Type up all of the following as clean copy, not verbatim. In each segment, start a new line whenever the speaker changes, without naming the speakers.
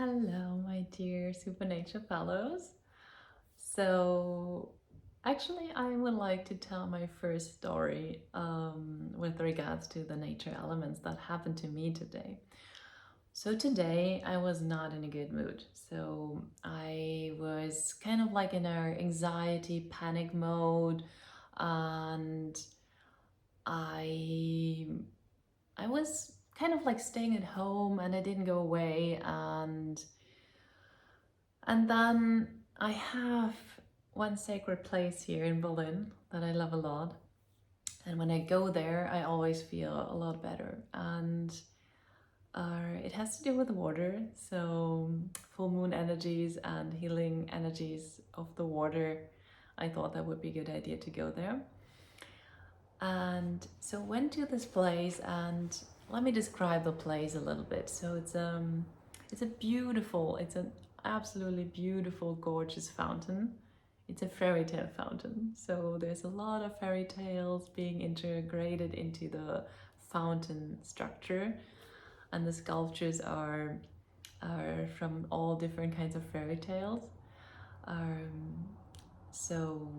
Hello, my dear Supernature Fellows. So, actually, I would like to tell my first story with regards to the nature elements that happened to me today. So, today I was not in a good mood. So, I was kind of like in a anxiety, panic mode, and I I was kind of like staying at home and I didn't go away and then I have one sacred place here in Berlin that I love a lot. And when I go there, I always feel a lot better. And it has to do with water. So, full moon energies and healing energies of the water. I thought that would be a good idea to go there. And so went to this place, and let me describe the place a little bit. So it's an absolutely beautiful, gorgeous fountain. It's a fairy tale fountain. So there's a lot of fairy tales being integrated into the fountain structure, and the sculptures are from all different kinds of fairy tales. Um, so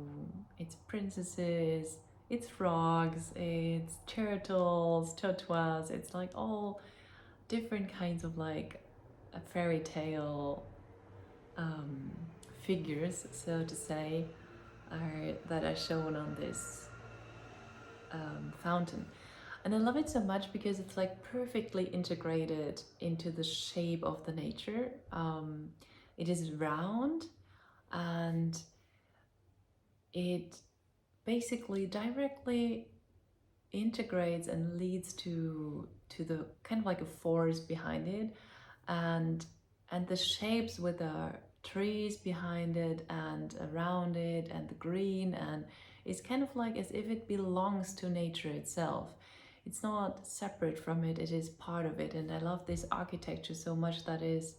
it's princesses, it's frogs, it's turtles, tortoise, it's like all different kinds of like a fairy tale um, figures, so to say, that are shown on this fountain. And I love it so much because it's like perfectly integrated into the shape of the nature. It is round and it basically directly integrates and leads to the kind of like a forest behind it, and the shapes with the trees behind it and around it and the green, and it's kind of like as if it belongs to nature itself. It's not separate from it, it is part of it. And I love this architecture so much, that is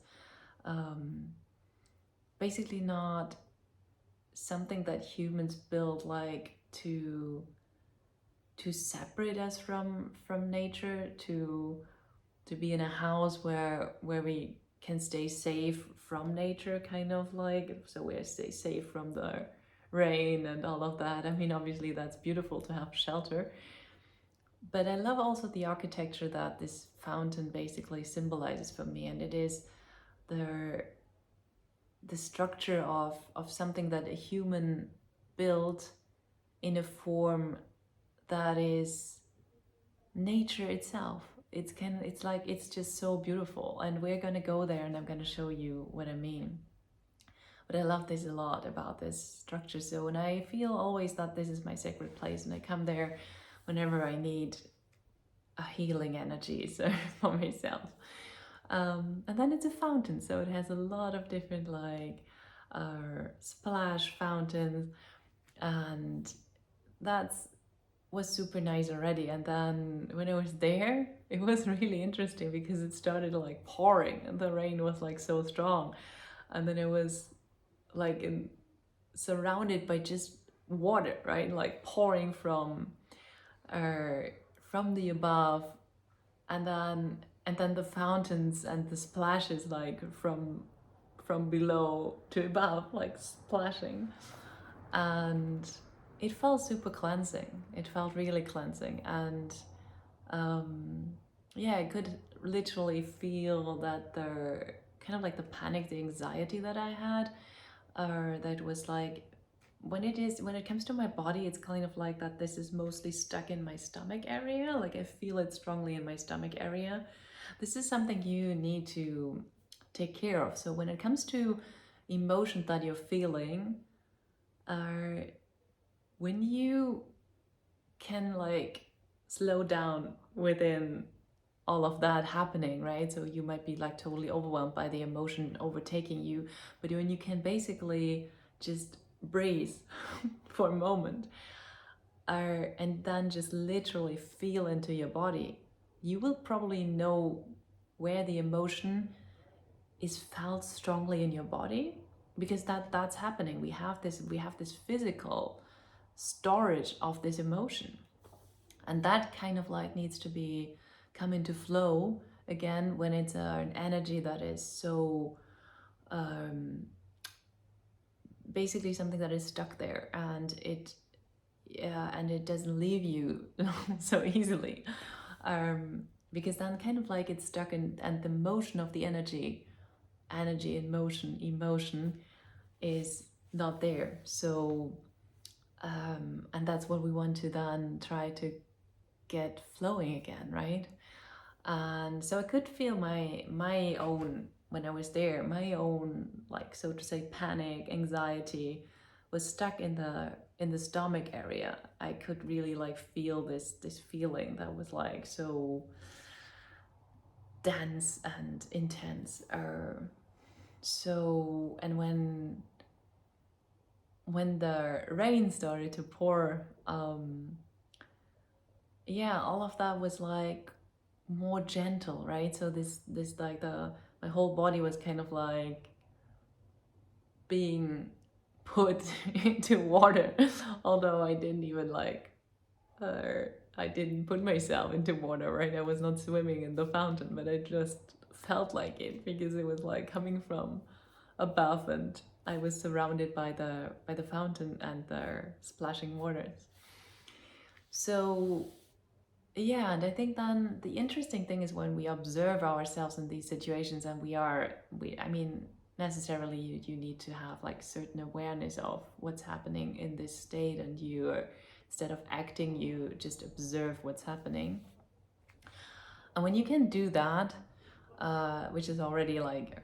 um, basically not something that humans build like to separate us from nature, to be in a house where we can stay safe from nature, kind of like, so we stay safe from the rain and all of that. I mean, obviously that's beautiful to have shelter, but I love also the architecture that this fountain basically symbolizes for me. And it is the the structure of something that a human built in a form that is nature itself. It's like, it's just so beautiful, and we're gonna go there and I'm gonna show you what I mean. But I love this a lot about this structure. So, and I feel always that this is my sacred place, and I come there whenever I need a healing energy, so for myself. And then it's a fountain, so it has a lot of different like splash fountains, and that's was super nice already. And then when I was there, it was really interesting because it started like pouring and the rain was like so strong, and then it was like surrounded by just water, right, like pouring uh, from the above, and then the fountains and the splashes like from below to above, like splashing. And it felt super cleansing. It felt really cleansing. And um, yeah, I could literally feel that the kind of like the panic, the anxiety that I had, that was like, when it comes to my body, it's kind of like that this is mostly stuck in my stomach area. Like I feel it strongly in my stomach area. This is something you need to take care of. So when it comes to emotions that you're feeling, uh, when you can like slow down within all of that happening, right? So you might be like totally overwhelmed by the emotion overtaking you, but when you can basically just breathe for a moment, and then just literally feel into your body, you will probably know where the emotion is felt strongly in your body, because that's happening. We have this physical storage of this emotion, and that kind of like needs to be come into flow again, when it's an energy that is so basically something that is stuck there, and it doesn't leave you so easily, because then kind of like it's stuck in, and the motion of the energy in motion, emotion is not there. So and that's what we want to then try to get flowing again, right? And so I could feel my own, when I was there, my own, like, so to say, panic, anxiety was stuck in the stomach area. I could really like feel this feeling that was like so dense and intense. So, and when the rain started to pour, yeah, all of that was like more gentle, right? So this like my whole body was kind of like being put into water, although I didn't even like I didn't put myself into water, right? I was not swimming in the fountain, but I just felt like it because it was like coming from above, and I was surrounded by the fountain and the splashing waters. So yeah, and I think then the interesting thing is when we observe ourselves in these situations, and I mean, necessarily you need to have like certain awareness of what's happening in this state, and instead of acting, you just observe what's happening. And when you can do that, which is already like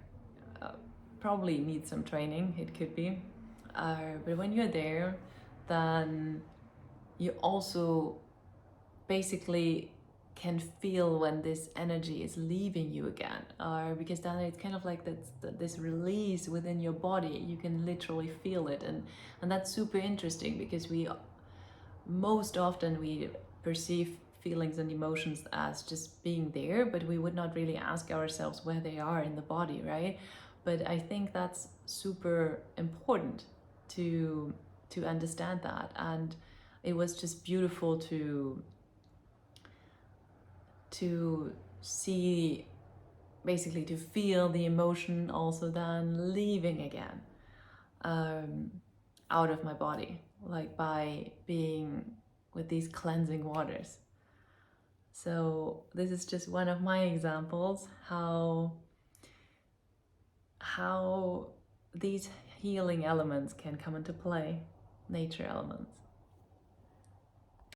uh, probably needs some training, it could be, but when you're there, then you also basically can feel when this energy is leaving you again, because then it's kind of like this release within your body. You can literally feel it, and that's super interesting because we most often we perceive feelings and emotions as just being there, but we would not really ask ourselves where they are in the body, right? But I think that's super important to understand that. And it was just beautiful to see, basically to feel the emotion also then leaving again, um, out of my body, like by being with these cleansing waters. So this is just one of my examples how these healing elements can come into play, nature elements.